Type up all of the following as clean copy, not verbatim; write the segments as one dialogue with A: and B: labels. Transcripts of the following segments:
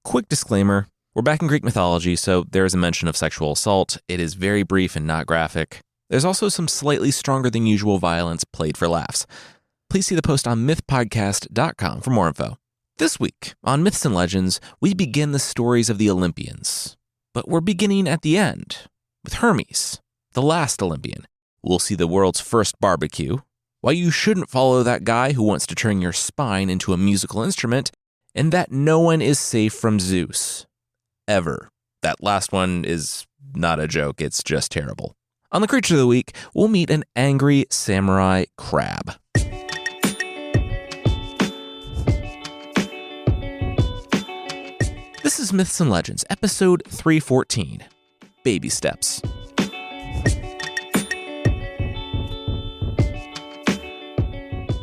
A: Quick disclaimer, we're back in Greek mythology, so there is a mention of sexual assault. It is very brief and not graphic. There's also some slightly stronger than usual violence played for laughs. Please see the post on mythpodcast.com for more info. This week, on Myths and Legends, we begin the stories of the Olympians. But we're beginning at the end, with Hermes, the last Olympian. We'll see the world's first barbecue, why you shouldn't follow that guy who wants to turn your spine into a musical instrument, and that no one is safe from Zeus. Ever. That last one is not a joke, it's just terrible. On the Creature of the Week, we'll meet an angry samurai crab. This is Myths and Legends, episode 314, Baby Steps.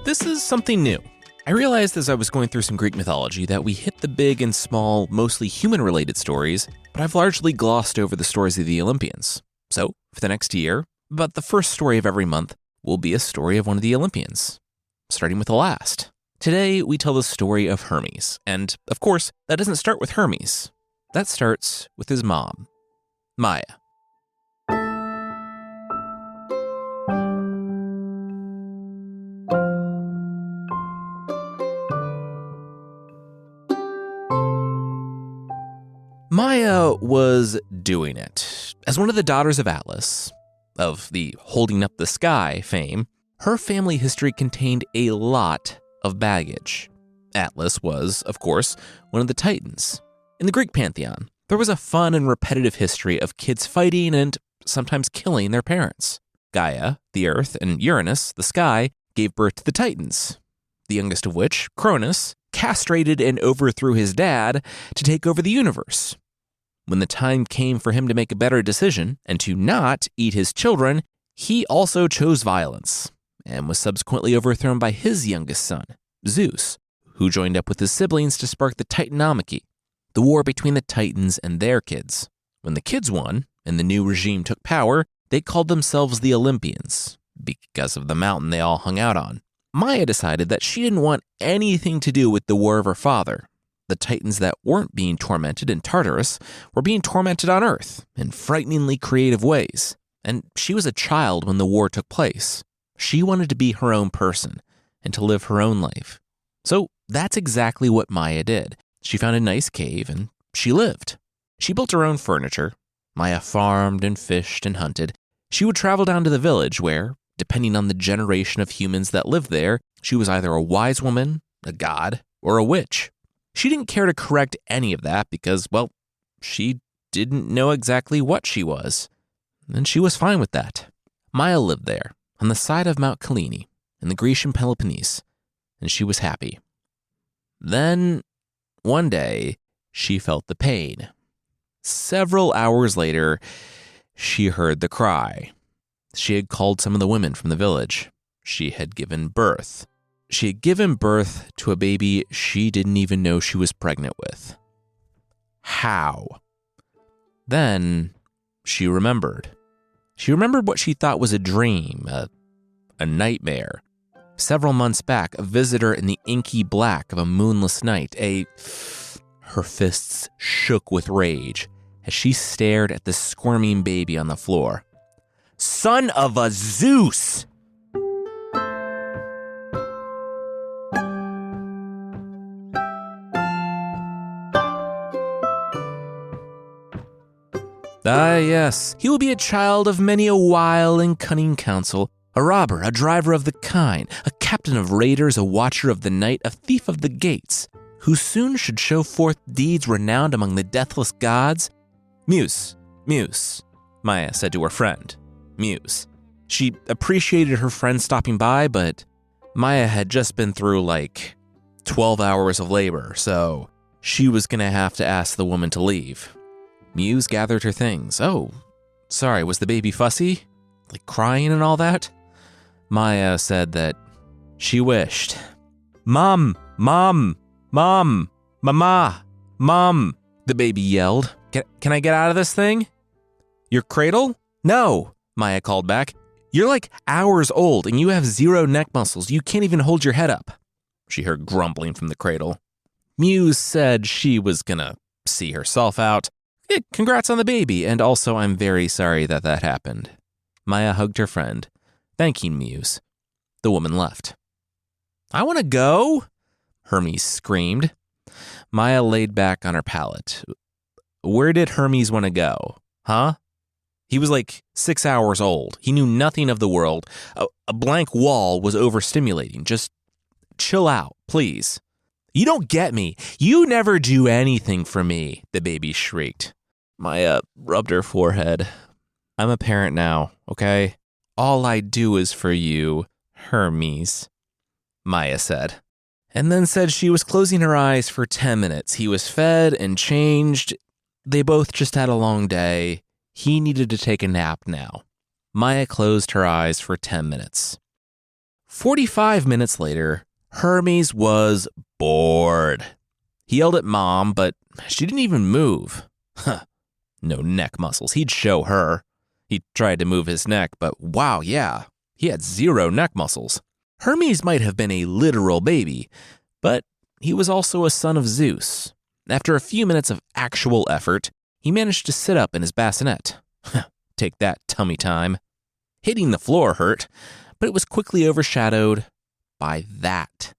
A: This is something new. I realized as I was going through some Greek mythology that we hit the big and small, mostly human-related stories, but I've largely glossed over the stories of the Olympians. So, for the next year, about the first story of every month will be a story of one of the Olympians, starting with the last. Today, we tell the story of Hermes, and, of course, that doesn't start with Hermes. That starts with his mom, Maya. Maya was doing it. As one of the daughters of Atlas, of the holding up the sky fame, her family history contained a lot of baggage. Atlas was, of course, one of the Titans. In the Greek pantheon, there was a fun and repetitive history of kids fighting and sometimes killing their parents. Gaia, the earth, and Uranus, the sky, gave birth to the Titans, the youngest of which, Cronus, castrated and overthrew his dad to take over the universe. When the time came for him to make a better decision and to not eat his children, he also chose violence and was subsequently overthrown by his youngest son, Zeus, who joined up with his siblings to spark the Titanomachy, the war between the Titans and their kids. When the kids won and the new regime took power, they called themselves the Olympians because of the mountain they all hung out on. Maya decided that she didn't want anything to do with the war of her father. The Titans that weren't being tormented in Tartarus were being tormented on Earth in frighteningly creative ways. And she was a child when the war took place. She wanted to be her own person and to live her own life. So that's exactly what Maya did. She found a nice cave and she lived. She built her own furniture. Maya farmed and fished and hunted. She would travel down to the village where, depending on the generation of humans that lived there, she was either a wise woman, a god, or a witch. She didn't care to correct any of that because, well, she didn't know exactly what she was. And she was fine with that. Maya lived there, on the side of Mount Kyllene, in the Grecian Peloponnese, and she was happy. Then, one day, she felt the pain. Several hours later, she heard the cry. She had called some of the women from the village. She had given birth. She had given birth to a baby she didn't even know she was pregnant with. How? Then she remembered. She remembered what she thought was a dream, a nightmare. Several months back, a visitor in the inky black of a moonless night, her fists shook with rage as she stared at the squirming baby on the floor. Son of a Zeus! Ah, yes, he will be a child of many a wile and cunning counsel, a robber, a driver of the kine, a captain of raiders, a watcher of the night, a thief of the gates, who soon should show forth deeds renowned among the deathless gods. Muse, Maya said to her friend. Muse. She appreciated her friend stopping by, but Maya had just been through 12 hours of labor, so she was going to have to ask the woman to leave. Muse gathered her things. Oh, sorry, was the baby fussy? Crying and all that? Maya said that she wished. Mom, Mama, Mom, the baby yelled. Can I get out of this thing? Your cradle? No, Maya called back. You're hours old and you have 0 neck muscles. You can't even hold your head up. She heard grumbling from the cradle. Muse said she was gonna see herself out. Congrats on the baby, and also I'm very sorry that happened. Maya hugged her friend, thanking Muse. The woman left. I want to go, Hermes screamed. Maya laid back on her pallet. Where did Hermes want to go, huh? He was like 6 hours old. He knew nothing of the world. A blank wall was overstimulating. Just chill out, please. You don't get me. You never do anything for me, the baby shrieked. Maya rubbed her forehead. I'm a parent now, okay? All I do is for you, Hermes, Maya said. And then said she was closing her eyes for 10 minutes. He was fed and changed. They both just had a long day. He needed to take a nap now. Maya closed her eyes for 10 minutes. 45 minutes later, Hermes was bored. He yelled at Mom, but she didn't even move. Huh. No neck muscles. He'd show her. He tried to move his neck, but wow, yeah, he had 0 neck muscles. Hermes might have been a literal baby, but he was also a son of Zeus. After a few minutes of actual effort, he managed to sit up in his bassinet. Take that, tummy time. Hitting the floor hurt, but it was quickly overshadowed by that.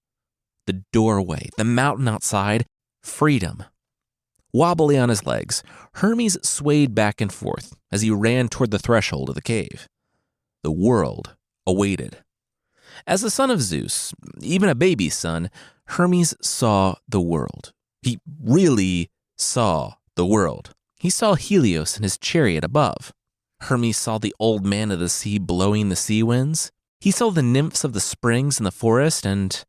A: The doorway, the mountain outside, freedom. Wobbly on his legs, Hermes swayed back and forth as he ran toward the threshold of the cave. The world awaited. As the son of Zeus, even a baby's son, Hermes saw the world. He really saw the world. He saw Helios in his chariot above. Hermes saw the old man of the sea blowing the sea winds. He saw the nymphs of the springs in the forest, and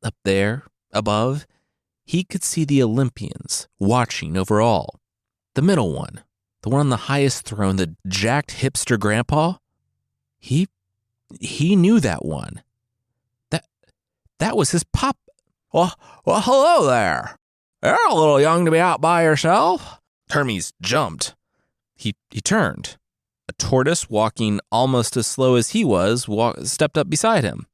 A: up there, above, he could see the Olympians watching over all. The middle one, the one on the highest throne, the jacked hipster grandpa, he knew that one. That was his pop. Well, hello there. You're a little young to be out by yourself. Hermes jumped. He turned. A tortoise, walking almost as slow as he was, stepped up beside him.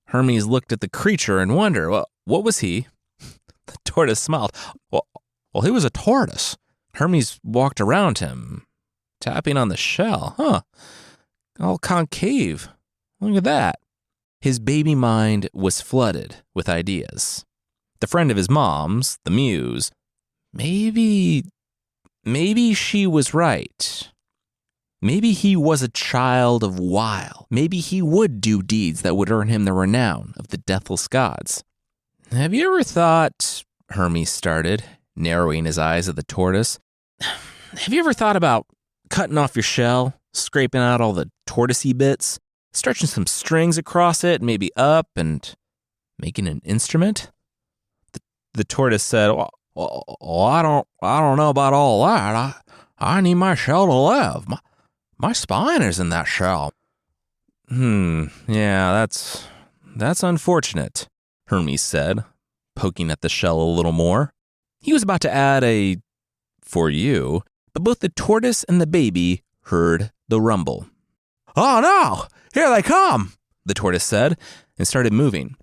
A: Hermes looked at the creature in wonder. What was he? The tortoise smiled. Well, he was a tortoise. Hermes walked around him, tapping on the shell. Huh. All concave. Look at that. His baby mind was flooded with ideas. The friend of his mom's, the Muse, maybe she was right. Maybe he was a child of wile. Maybe he would do deeds that would earn him the renown of the deathless gods. Have you ever thought, Hermes started, narrowing his eyes at the tortoise, have you ever thought about cutting off your shell, scraping out all the tortoisey bits, stretching some strings across it, maybe up, and making an instrument? The tortoise said, well, I don't know about all that. I need my shell to live. My spine is in that shell. Yeah, that's unfortunate, Hermes said, poking at the shell a little more. He was about to add for you, but both the tortoise and the baby heard the rumble. Oh no, here they come, the tortoise said, and started moving.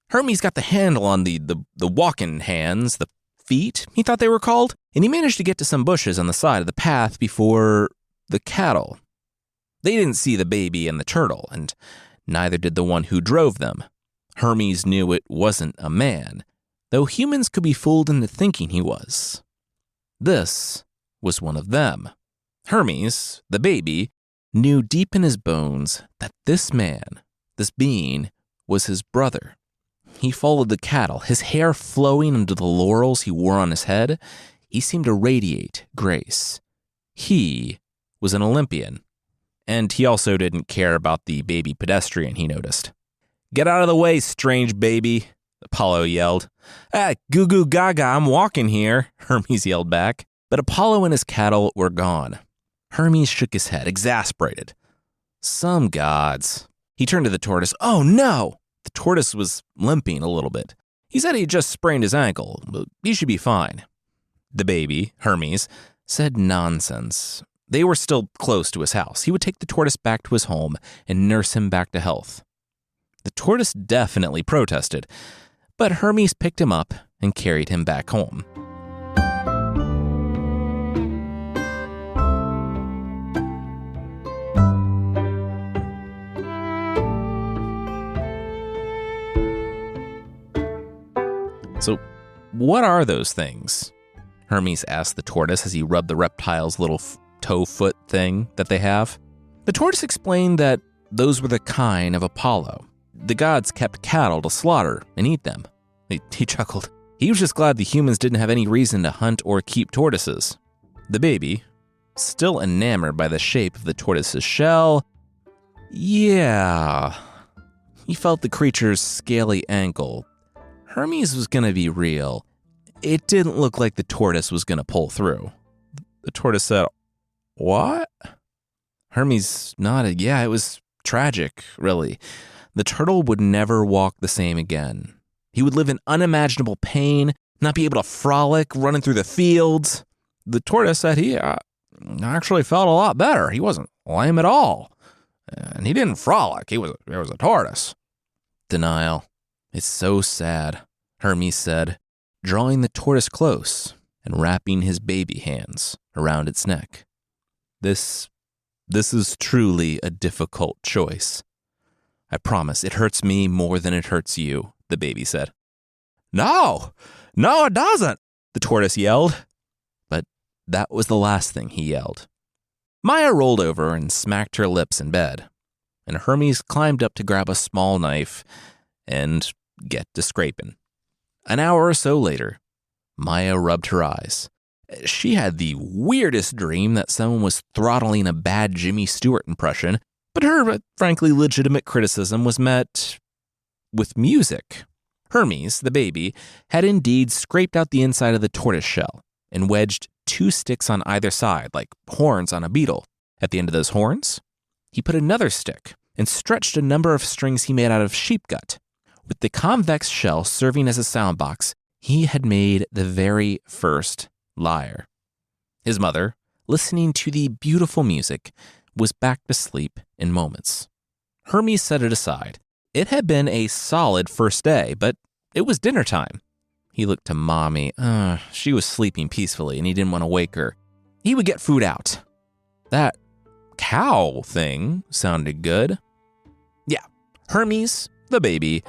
A: Hermes got the handle on the walking hands, the feet, he thought they were called, and he managed to get to some bushes on the side of the path before the cattle. They didn't see the baby and the turtle, and neither did the one who drove them. Hermes knew it wasn't a man, though humans could be fooled into thinking he was. This was one of them. Hermes, the baby, knew deep in his bones that this man, this being, was his brother. He followed the cattle, his hair flowing under the laurels he wore on his head. He seemed to radiate grace. He was an Olympian. And he also didn't care about the baby pedestrian, he noticed. Get out of the way, strange baby, Apollo yelled. Goo goo gaga, I'm walking here, Hermes yelled back. But Apollo and his cattle were gone. Hermes shook his head, exasperated. Some gods. He turned to the tortoise. Oh no! The tortoise was limping a little bit. He said he just sprained his ankle, but he should be fine. The baby, Hermes, said nonsense. They were still close to his house. He would take the tortoise back to his home and nurse him back to health. The tortoise definitely protested, but Hermes picked him up and carried him back home. What are those things? Hermes asked the tortoise as he rubbed the reptile's little toe foot thing that they have. The tortoise explained that those were the kine of Apollo. The gods kept cattle to slaughter and eat them. He chuckled. He was just glad the humans didn't have any reason to hunt or keep tortoises. The baby, still enamored by the shape of the tortoise's shell, yeah, he felt the creature's scaly ankle. Hermes was going to be real. It didn't look like the tortoise was going to pull through. The tortoise said, "What?" Hermes nodded. Yeah, it was tragic, really. The turtle would never walk the same again. He would live in unimaginable pain, not be able to frolic, running through the fields. The tortoise said he actually felt a lot better. He wasn't lame at all. And he didn't frolic. He was a tortoise. Denial. It's so sad, Hermes said, drawing the tortoise close and wrapping his baby hands around its neck. This is truly a difficult choice. I promise it hurts me more than it hurts you, the baby said. No, it doesn't, the tortoise yelled. But that was the last thing he yelled. Maya rolled over and smacked her lips in bed, and Hermes climbed up to grab a small knife and get to scraping. An hour or so later, Maya rubbed her eyes. She had the weirdest dream that someone was throttling a bad Jimmy Stewart impression, but her, frankly, legitimate criticism was met with music. Hermes, the baby, had indeed scraped out the inside of the tortoise shell and wedged 2 sticks on either side, like horns on a beetle. At the end of those horns, he put another stick and stretched a number of strings he made out of sheep gut. With the convex shell serving as a sound box, he had made the very first lyre. His mother, listening to the beautiful music, was back to sleep in moments. Hermes set it aside. It had been a solid first day, but it was dinner time. He looked to Mommy. She was sleeping peacefully, and he didn't want to wake her. He would get food out. That cow thing sounded good. Yeah, Hermes, the baby,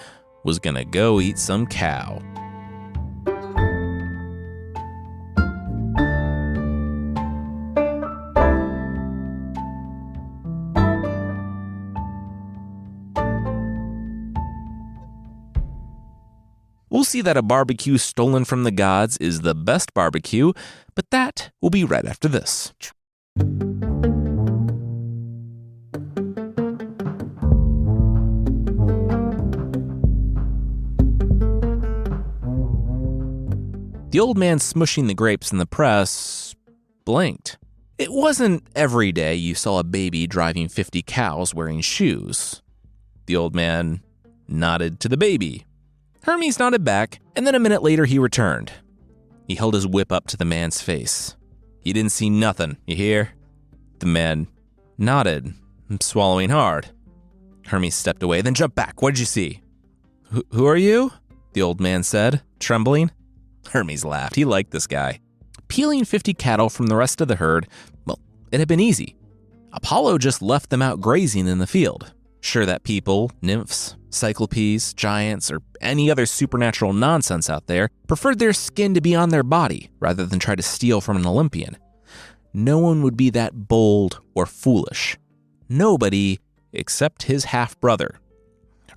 A: was gonna go eat some cow. We'll see that a barbecue stolen from the gods is the best barbecue, but that will be right after this. The old man smushing the grapes in the press blinked. It wasn't every day you saw a baby driving 50 cows wearing shoes. The old man nodded to the baby. Hermes nodded back, and then a minute later he returned. He held his whip up to the man's face. "You didn't see nothing, you hear?" The man nodded, swallowing hard. Hermes stepped away, then jumped back. "What did you see?" Who are you?" the old man said, trembling. Hermes laughed. He liked this guy. Peeling 50 cattle from the rest of the herd, well, it had been easy. Apollo just left them out grazing in the field. Sure that people, nymphs, cyclopes, giants, or any other supernatural nonsense out there preferred their skin to be on their body rather than try to steal from an Olympian. No one would be that bold or foolish. Nobody except his half-brother.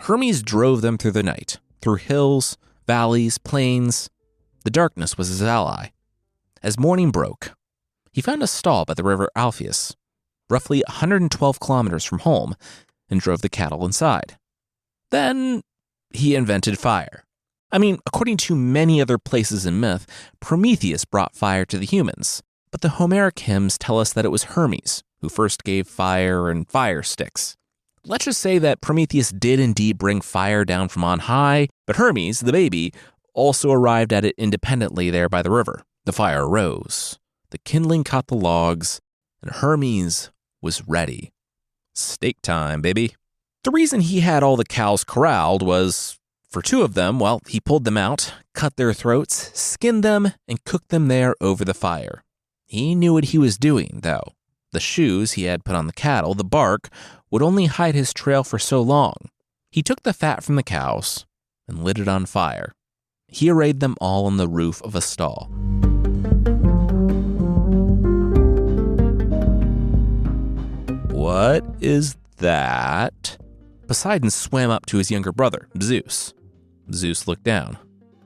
A: Hermes drove them through the night, through hills, valleys, plains. The darkness was his ally. As morning broke, he found a stall by the river Alpheus, roughly 112 kilometers from home, and drove the cattle inside. Then he invented fire. I mean, according to many other places in myth, Prometheus brought fire to the humans, but the Homeric hymns tell us that it was Hermes who first gave fire and fire sticks. Let's just say that Prometheus did indeed bring fire down from on high, but Hermes, the baby, also arrived at it independently there by the river. The fire rose, the kindling caught the logs, and Hermes was ready. Steak time, baby. The reason he had all the cows corralled was, for 2 of them, well, he pulled them out, cut their throats, skinned them, and cooked them there over the fire. He knew what he was doing, though. The shoes he had put on the cattle, the bark, would only hide his trail for so long. He took the fat from the cows and lit it on fire. he arrayed them all on the roof of a stall. "What is that?" Poseidon swam up to his younger brother, Zeus. Zeus looked down.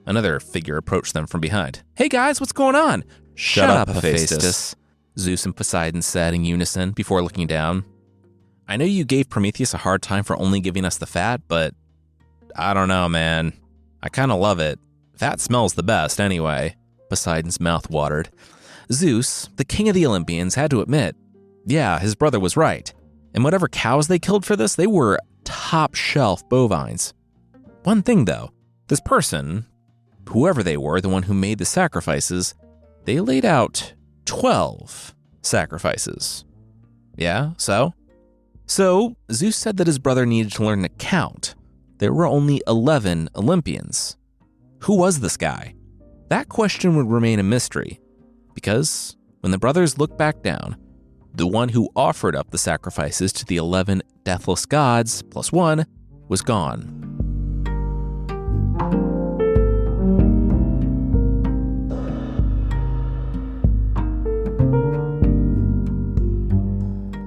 A: Another figure approached them from behind. "Hey guys, what's going on?" "Shut up, Hephaestus," Zeus and Poseidon said in unison before looking down. "I know you gave Prometheus a hard time for only giving us the fat, but I don't know, man. I kind of love it. Fat smells the best anyway." Poseidon's mouth watered. Zeus, the king of the Olympians, had to admit, yeah, his brother was right. And whatever cows they killed for this, they were top-shelf bovines. One thing, though, this person, whoever they were, the one who made the sacrifices, they laid out 12 sacrifices. Yeah, so? So, Zeus said that his brother needed to learn to count. There were only 11 Olympians. Who was this guy? That question would remain a mystery, because when the brothers looked back down, the one who offered up the sacrifices to the 11 deathless gods plus one was gone.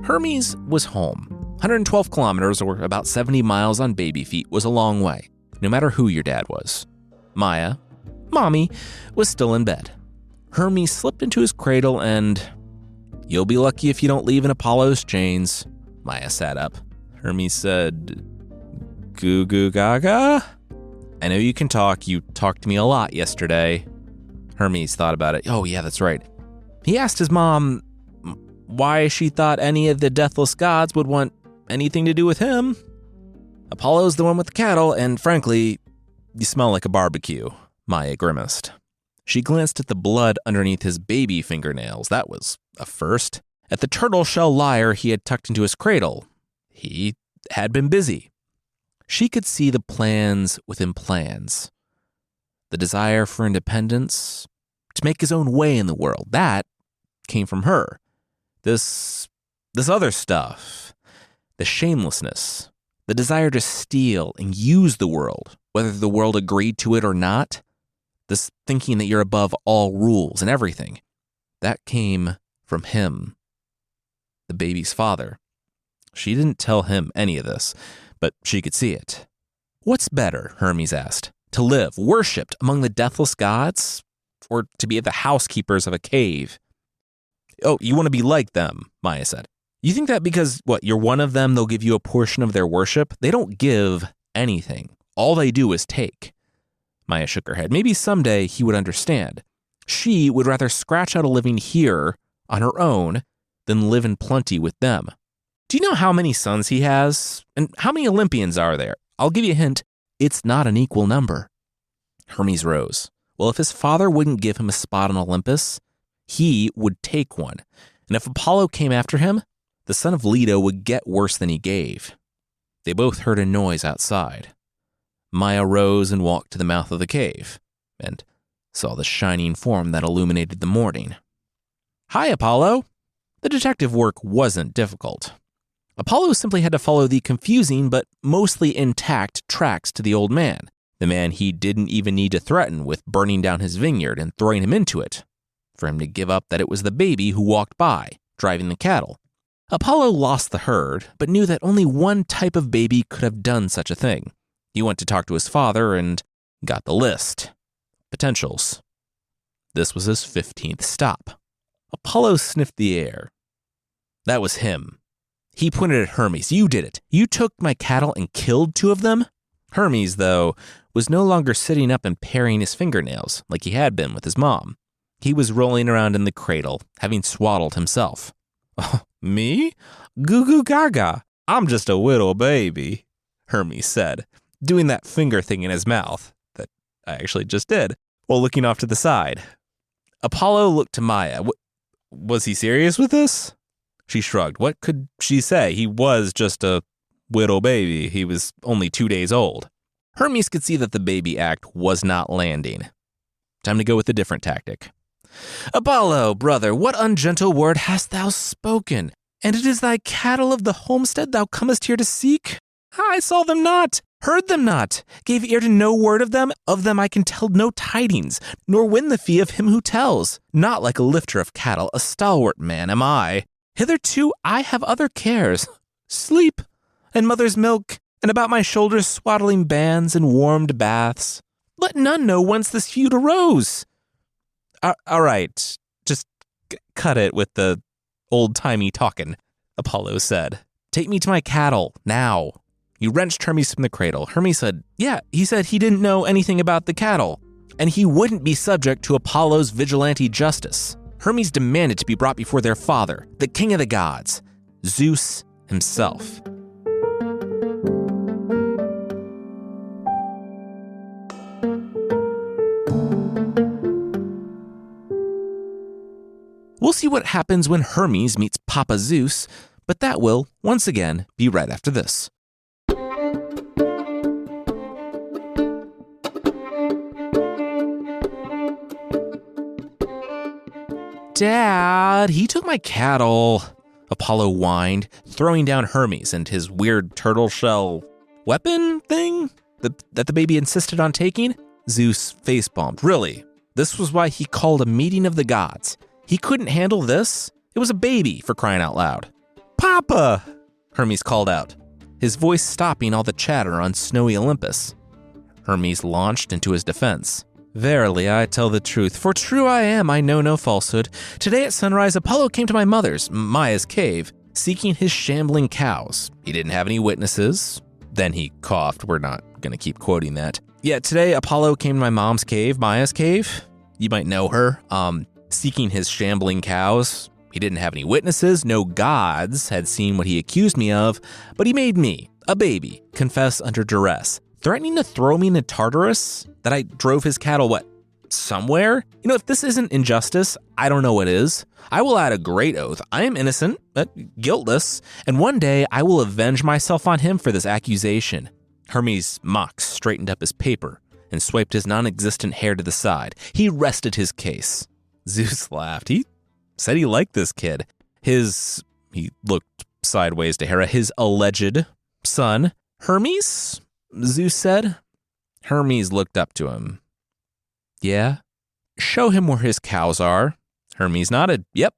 A: Hermes was home. 112 kilometers, or about 70 miles on baby feet, was a long way, no matter who your dad was. Maya, Mommy, was still in bed. Hermes slipped into his cradle and, "You'll be lucky if you don't leave in Apollo's chains." Maya sat up. Hermes said, "Goo goo gaga? I know you can talk. You talked to me a lot yesterday." Hermes thought about it. Oh yeah, that's right. He asked his mom why she thought any of the deathless gods would want anything to do with him. "Apollo's the one with the cattle, and frankly, you smell like a barbecue," Maya grimaced. She glanced at the blood underneath his baby fingernails. That was a first. At the turtle shell lyre he had tucked into his cradle. He had been busy. She could see the plans within plans. The desire for independence, to make his own way in the world, that came from her. This other stuff, the shamelessness, the desire to steal and use the world, whether the world agreed to it or not, this thinking that you're above all rules and everything, that came from him, the baby's father. She didn't tell him any of this, but she could see it. "What's better," Hermes asked, "to live worshipped among the deathless gods, or to be the housekeepers of a cave?" "Oh, you want to be like them," Maya said. "You think that because, you're one of them, they'll give you a portion of their worship? They don't give anything. All they do is take." Maya shook her head. Maybe someday he would understand. She would rather scratch out a living here on her own than live in plenty with them. "Do you know how many sons he has? And how many Olympians are there? I'll give you a hint. It's not an equal number." Hermes rose. Well, if his father wouldn't give him a spot on Olympus, he would take one. And if Apollo came after him, the son of Leto would get worse than he gave. They both heard a noise outside. Maya rose and walked to the mouth of the cave, and saw the shining form that illuminated the morning. "Hi, Apollo." The detective work wasn't difficult. Apollo simply had to follow the confusing but mostly intact tracks to the old man, the man he didn't even need to threaten with burning down his vineyard and throwing him into it, for him to give up that it was the baby who walked by, driving the cattle. Apollo lost the herd, but knew that only one type of baby could have done such a thing. He went to talk to his father and got the list. Potentials. This was his 15th stop. Apollo sniffed the air. That was him. He pointed at Hermes. "You did it. You took my cattle and killed 2 of them?" Hermes, though, was no longer sitting up and paring his fingernails like he had been with his mom. He was rolling around in the cradle, having swaddled himself. "Oh, me? Goo goo gaga. I'm just a little baby," Hermes said, doing that finger thing in his mouth that I actually just did, while looking off to the side. Apollo looked to Maya. Was he serious with this? She shrugged. What could she say? He was just a little baby. He was only 2 days old. Hermes could see that the baby act was not landing. Time to go with a different tactic. "Apollo, brother, what ungentle word hast thou spoken? And it is thy cattle of the homestead thou comest here to seek? I saw them not." Heard them not, gave ear to no word of them I can tell no tidings, nor win the fee of him who tells. Not like a lifter of cattle, a stalwart man am I. Hitherto I have other cares, sleep, and mother's milk, and about my shoulders swaddling bands and warmed baths. Let none know whence this feud arose. All right, just cut it with the old-timey talking, Apollo said. Take me to my cattle, now. You wrenched Hermes from the cradle. Hermes said, yeah, he said he didn't know anything about the cattle, and he wouldn't be subject to Apollo's vigilante justice. Hermes demanded to be brought before their father, the king of the gods, Zeus himself. We'll see what happens when Hermes meets Papa Zeus, but that will, once again, be right after this. Dad, he took my cattle, Apollo whined, throwing down Hermes and his weird turtle shell weapon thing that the baby insisted on taking. Zeus facepalmed. Really? This was why he called a meeting of the gods. He couldn't handle this? It was a baby, for crying out loud. Papa, Hermes called out, his voice stopping all the chatter on snowy Olympus. Hermes launched into his defense. Verily, I tell the truth, for true I am, I know no falsehood. Today at sunrise, Apollo came to my mother's, Maia's cave, seeking his shambling cows. He didn't have any witnesses. Then he coughed. We're not going to keep quoting that. Yeah, today Apollo came to my mom's cave, Maia's cave. You might know her. Seeking his shambling cows. He didn't have any witnesses. No gods had seen what he accused me of, but he made me, a baby, confess under duress, threatening to throw me into Tartarus, that I drove his cattle, somewhere? You know, if this isn't injustice, I don't know what is. I will add a great oath. I am innocent, but guiltless, and one day I will avenge myself on him for this accusation. Hermes Mox straightened up his paper and swiped his non-existent hair to the side. He rested his case. Zeus laughed. He said he liked this kid. He looked sideways to Hera, his alleged son. Hermes? Zeus said. Hermes looked up to him. Yeah? Show him where his cows are. Hermes nodded. Yep,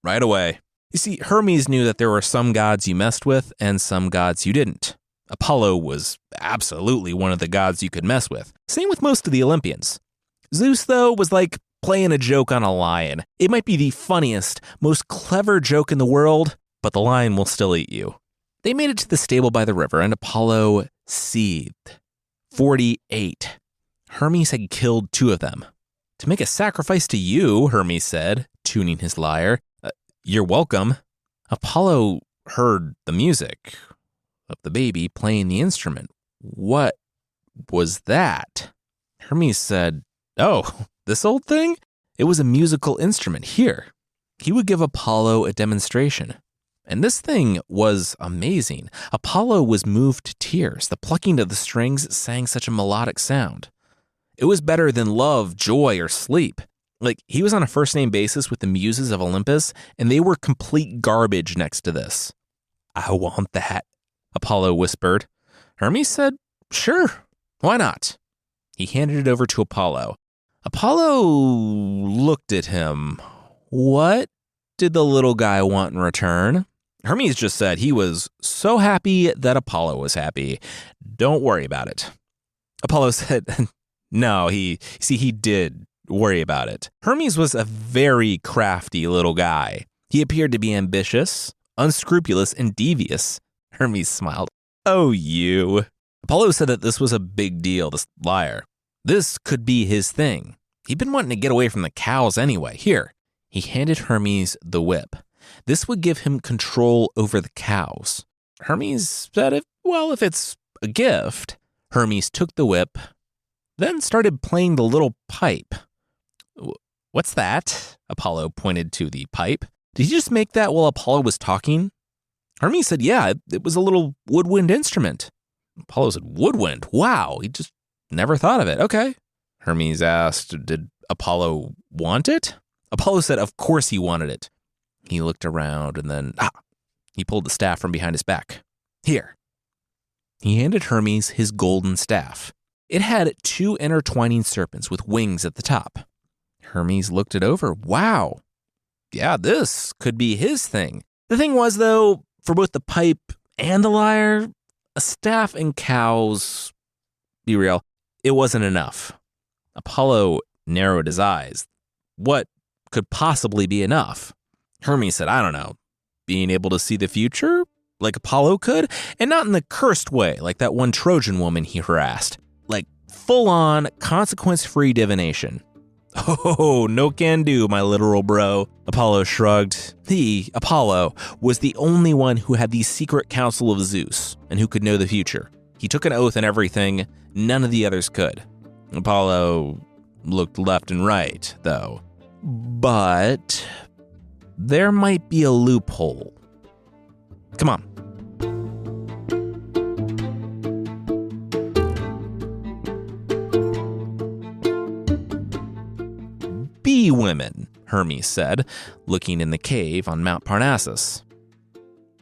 A: right away. You see, Hermes knew that there were some gods you messed with and some gods you didn't. Apollo was absolutely one of the gods you could mess with. Same with most of the Olympians. Zeus, though, was like playing a joke on a lion. It might be the funniest, most clever joke in the world, but the lion will still eat you. They made it to the stable by the river, and Apollo seethed. 48. Hermes had killed 2 of them. To make a sacrifice to you, Hermes said, tuning his lyre. You're welcome. Apollo heard the music of the baby playing the instrument. What was that? Hermes said, oh, this old thing? It was a musical instrument. Here. He would give Apollo a demonstration. And this thing was amazing. Apollo was moved to tears. The plucking of the strings sang such a melodic sound. It was better than love, joy, or sleep. Like, he was on a first-name basis with the muses of Olympus, and they were complete garbage next to this. I want that, Apollo whispered. Hermes said, sure, why not? He handed it over to Apollo. Apollo looked at him. What did the little guy want in return? Hermes just said he was so happy that Apollo was happy. Don't worry about it. Apollo said, no, he did worry about it. Hermes was a very crafty little guy. He appeared to be ambitious, unscrupulous, and devious. Hermes smiled. Oh, you. Apollo said that this was a big deal, this lyre. This could be his thing. He'd been wanting to get away from the cows anyway. Here. He handed Hermes the whip. This would give him control over the cows. Hermes said, if it's a gift. Hermes took the whip, then started playing the little pipe. What's that? Apollo pointed to the pipe. Did he just make that while Apollo was talking? Hermes said, yeah, it was a little woodwind instrument. Apollo said, woodwind? Wow, he just never thought of it. Okay. Hermes asked, did Apollo want it? Apollo said, of course he wanted it. He looked around and then, he pulled the staff from behind his back. Here. He handed Hermes his golden staff. It had 2 intertwining serpents with wings at the top. Hermes looked it over. Wow. Yeah, this could be his thing. The thing was, though, for both the pipe and the lyre, a staff and cows, be real, it wasn't enough. Apollo narrowed his eyes. What could possibly be enough? Hermes said, I don't know, being able to see the future like Apollo could, and not in the cursed way like that one Trojan woman he harassed, like full-on consequence-free divination. Oh, no can do, my literal bro. Apollo shrugged. Apollo, was the only one who had the secret council of Zeus and who could know the future. He took an oath and everything. None of the others could. Apollo looked left and right, though. But there might be a loophole. Come on. Bee women, Hermes said, looking in the cave on Mount Parnassus.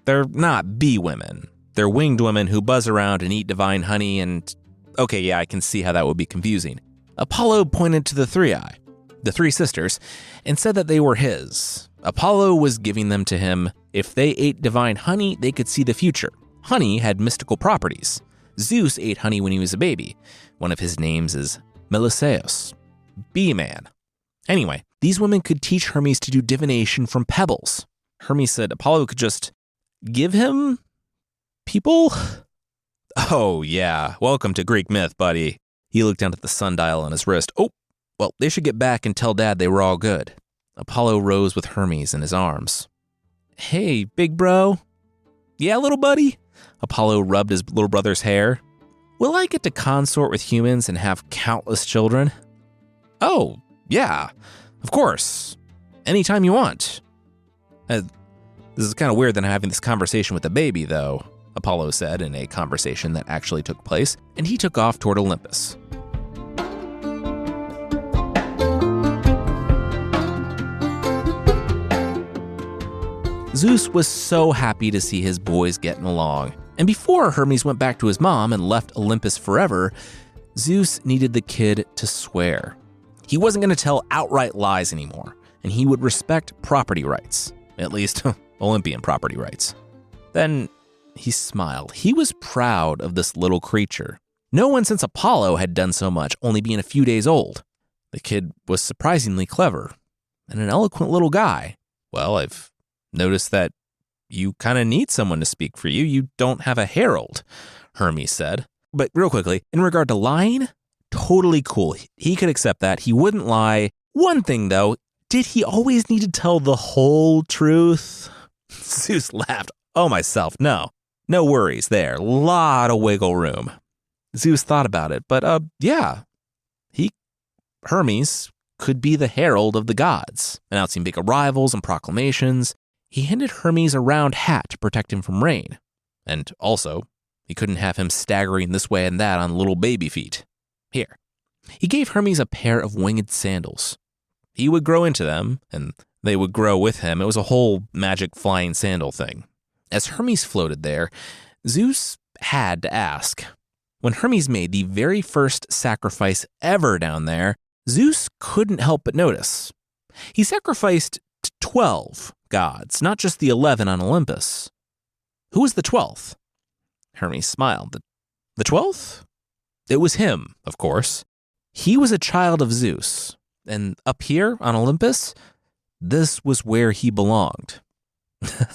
A: They're not bee women. They're winged women who buzz around and eat divine honey and... Okay, yeah, I can see how that would be confusing. Apollo pointed to the 3-eye, the 3 sisters, and said that they were his. Apollo was giving them to him. If they ate divine honey, they could see the future. Honey had mystical properties. Zeus ate honey when he was a baby. One of his names is Meliseus, bee-man. Anyway, these women could teach Hermes to do divination from pebbles. Hermes said Apollo could just give him people? Oh, yeah. Welcome to Greek myth, buddy. He looked down at the sundial on his wrist. Oh, well, they should get back and tell Dad they were all good. Apollo rose with Hermes in his arms. Hey, big bro. Yeah, little buddy? Apollo rubbed his little brother's hair. Will I get to consort with humans and have countless children? Oh, yeah, of course. Anytime you want. This is kind of weird that I'm having this conversation with a baby, though, Apollo said in a conversation that actually took place, and he took off toward Olympus. Zeus was so happy to see his boys getting along, and before Hermes went back to his mom and left Olympus forever, Zeus needed the kid to swear. He wasn't going to tell outright lies anymore, and he would respect property rights, at least Olympian property rights. Then he smiled. He was proud of this little creature. No one since Apollo had done so much, only being a few days old. The kid was surprisingly clever and an eloquent little guy. Well, I've noticed that you kind of need someone to speak for you. You don't have a herald, Hermes said. But real quickly, in regard to lying, totally cool. He could accept that. He wouldn't lie. One thing, though, did he always need to tell the whole truth? Zeus laughed. Oh, myself, no. No worries there. Lot of wiggle room. Zeus thought about it, but yeah. Hermes could be the herald of the gods, announcing big arrivals and proclamations. He handed Hermes a round hat to protect him from rain. And also, he couldn't have him staggering this way and that on little baby feet. Here. He gave Hermes a pair of winged sandals. He would grow into them, and they would grow with him. It was a whole magic flying sandal thing. As Hermes floated there, Zeus had to ask. When Hermes made the very first sacrifice ever down there, Zeus couldn't help but notice. He sacrificed 12 gods, not just the 11 on Olympus. Who was the 12th? Hermes smiled. The 12th? It was him, of course. He was a child of Zeus, and up here on Olympus, this was where he belonged.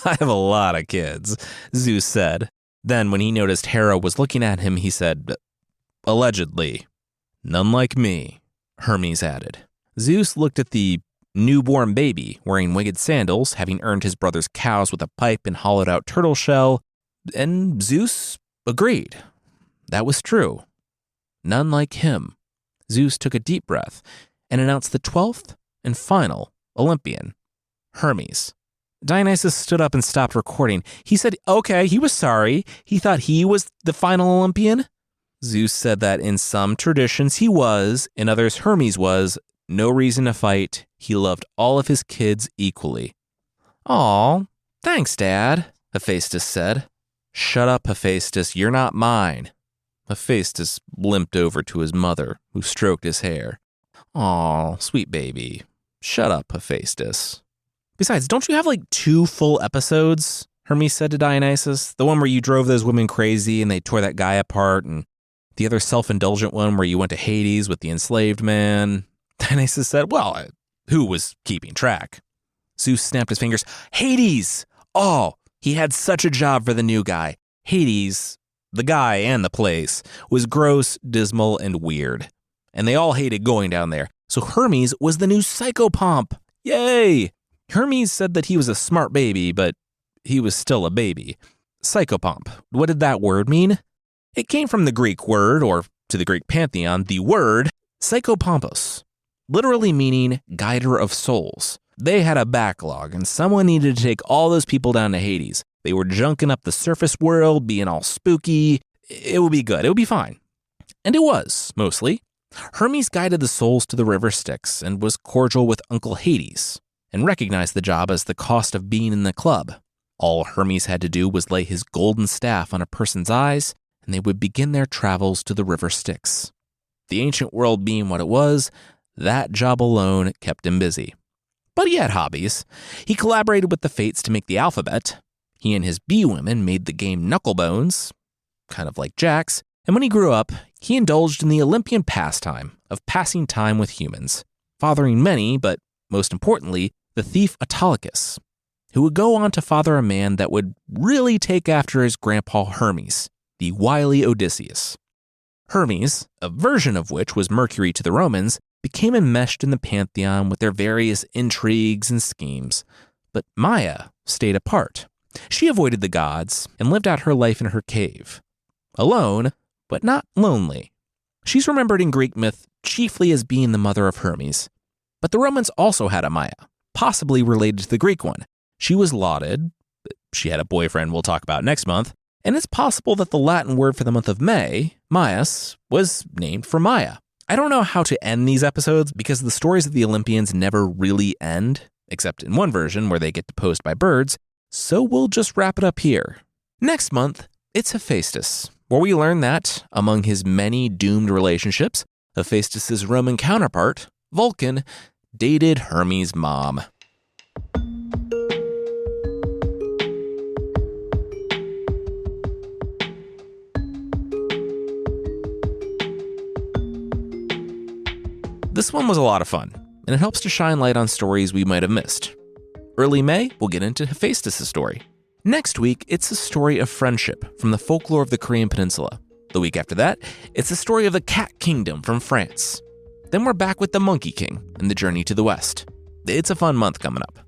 A: I have a lot of kids, Zeus said. Then when he noticed Hera was looking at him, he said, allegedly. None like me, Hermes added. Zeus looked at the newborn baby wearing winged sandals, having earned his brother's cows with a pipe and hollowed out turtle shell, and Zeus agreed. That was true. None like him. Zeus took a deep breath and announced the 12th and final Olympian, Hermes. Dionysus stood up and stopped recording. He said, okay, he was sorry. He thought he was the final Olympian. Zeus said that in some traditions he was, in others Hermes was. No reason to fight. He loved all of his kids equally. Aw, thanks, Dad, Hephaestus said. "Shut up, Hephaestus, you're not mine." Hephaestus limped over to his mother, who stroked his hair. "Aw, sweet baby. Shut up, Hephaestus." "Besides, don't you have like 2 full episodes?" Hermes said to Dionysus. "The one where you drove those women crazy and they tore that guy apart, and the other self-indulgent one where you went to Hades with the enslaved man." Dionysus said, "Well, who was keeping track?" Zeus snapped his fingers. "Hades! Oh, he had such a job for the new guy. Hades, the guy and the place, was gross, dismal, and weird. And they all hated going down there. So Hermes was the new psychopomp. Yay! Hermes said that he was a smart baby, but he was still a baby. Psychopomp. What did that word mean? It came from the Greek word, or to the Greek pantheon, the word psychopompos, literally meaning guider of souls. They had a backlog, and someone needed to take all those people down to Hades. They were junking up the surface world, being all spooky. It would be good. It would be fine. And it was, mostly. Hermes guided the souls to the river Styx and was cordial with Uncle Hades, and recognized the job as the cost of being in the club. All Hermes had to do was lay his golden staff on a person's eyes, and they would begin their travels to the river Styx. The ancient world being what it was, that job alone kept him busy. But he had hobbies. He collaborated with the Fates to make the alphabet. He and his bee women made the game Knucklebones, kind of like Jack's. And when he grew up, he indulged in the Olympian pastime of passing time with humans, fathering many, but most importantly, the thief Autolycus, who would go on to father a man that would really take after his grandpa Hermes, the wily Odysseus. Hermes, a version of which was Mercury to the Romans, became enmeshed in the pantheon with their various intrigues and schemes. But Maia stayed apart. She avoided the gods and lived out her life in her cave. Alone, but not lonely. She's remembered in Greek myth chiefly as being the mother of Hermes. But the Romans also had a Maia, possibly related to the Greek one. She was lauded. She had a boyfriend we'll talk about next month. And it's possible that the Latin word for the month of May, Maius, was named for Maia. I don't know how to end these episodes because the stories of the Olympians never really end, except in one version where they get deposed by birds, so we'll just wrap it up here. Next month, it's Hephaestus, where we learn that, among his many doomed relationships, Hephaestus' Roman counterpart, Vulcan, dated Hermes' mom. This one was a lot of fun, and it helps to shine light on stories we might have missed. Early May, we'll get into Hephaestus' story. Next week, it's a story of friendship from the folklore of the Korean Peninsula. The week after that, it's a story of the Cat Kingdom from France. Then we're back with the Monkey King and the Journey to the West. It's a fun month coming up.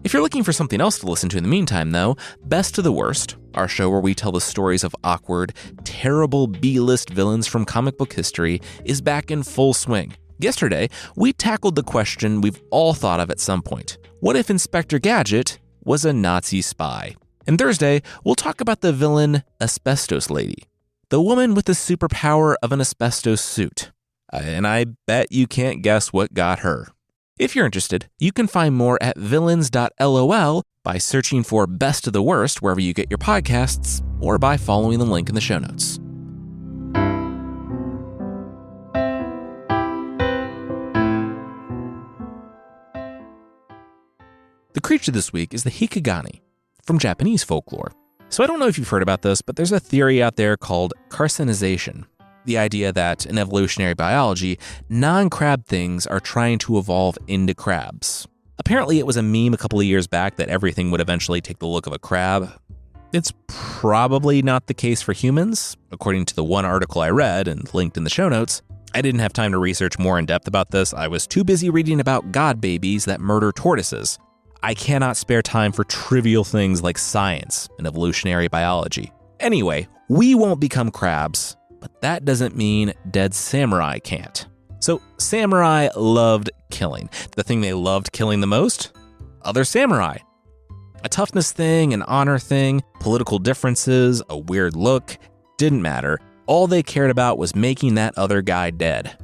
A: If you're looking for something else to listen to in the meantime, though, Best of the Worst, our show where we tell the stories of awkward, terrible B-list villains from comic book history, is back in full swing. Yesterday, we tackled the question we've all thought of at some point. What if Inspector Gadget was a Nazi spy? And Thursday, we'll talk about the villain Asbestos Lady, the woman with the superpower of an asbestos suit. And I bet you can't guess what got her. If you're interested, you can find more at villains.lol by searching for Best of the Worst wherever you get your podcasts, or by following the link in the show notes. The creature this week is the heikegani from Japanese folklore. So I don't know if you've heard about this, but there's a theory out there called carcinization. The idea that in evolutionary biology, non-crab things are trying to evolve into crabs. Apparently it was a meme a couple of years back that everything would eventually take the look of a crab. It's probably not the case for humans, according to the one article I read and linked in the show notes. I didn't have time to research more in depth about this. I was too busy reading about god babies that murder tortoises. I cannot spare time for trivial things like science and evolutionary biology. Anyway, we won't become crabs, but that doesn't mean dead samurai can't. So samurai loved killing. The thing they loved killing the most? Other samurai. A toughness thing, an honor thing, political differences, a weird look, didn't matter. All they cared about was making that other guy dead.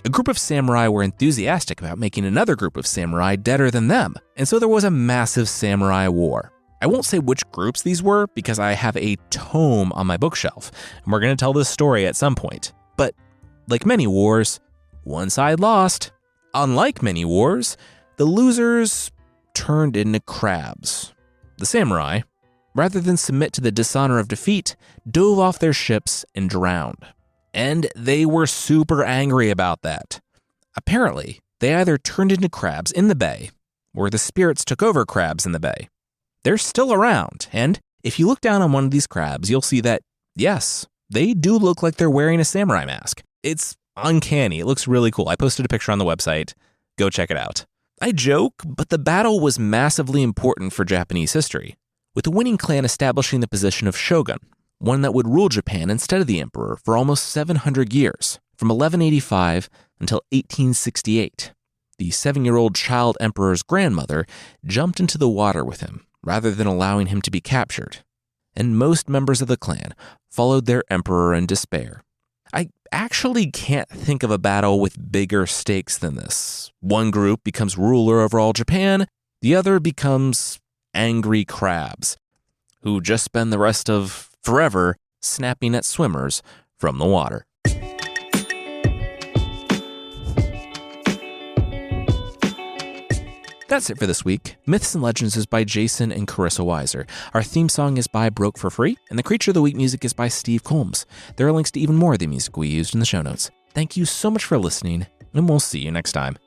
A: A group of samurai were enthusiastic about making another group of samurai deader than them, and so there was a massive samurai war. I won't say which groups these were because I have a tome on my bookshelf, and we're going to tell this story at some point. But like many wars, one side lost. Unlike many wars, the losers turned into crabs. The samurai, rather than submit to the dishonor of defeat, dove off their ships and drowned. And they were super angry about that. Apparently, they either turned into crabs in the bay, or the spirits took over crabs in the bay. They're still around, and if you look down on one of these crabs, you'll see that, yes, they do look like they're wearing a samurai mask. It's uncanny. It looks really cool. I posted a picture on the website. Go check it out. I joke, but the battle was massively important for Japanese history, with the winning clan establishing the position of shogun, one that would rule Japan instead of the emperor for almost 700 years, from 1185 until 1868. The 7-year-old child emperor's grandmother jumped into the water with him, rather than allowing him to be captured, and most members of the clan followed their emperor in despair. I actually can't think of a battle with bigger stakes than this. One group becomes ruler over all Japan, the other becomes angry crabs, who just spend the rest of forever snapping at swimmers from the water. That's it for this week. Myths and Legends is by Jason and Carissa Weiser. Our theme song is by Broke for Free, and the Creature of the Week music is by Steve Combs. There are links to even more of the music we used in the show notes. Thank you so much for listening, and we'll see you next time.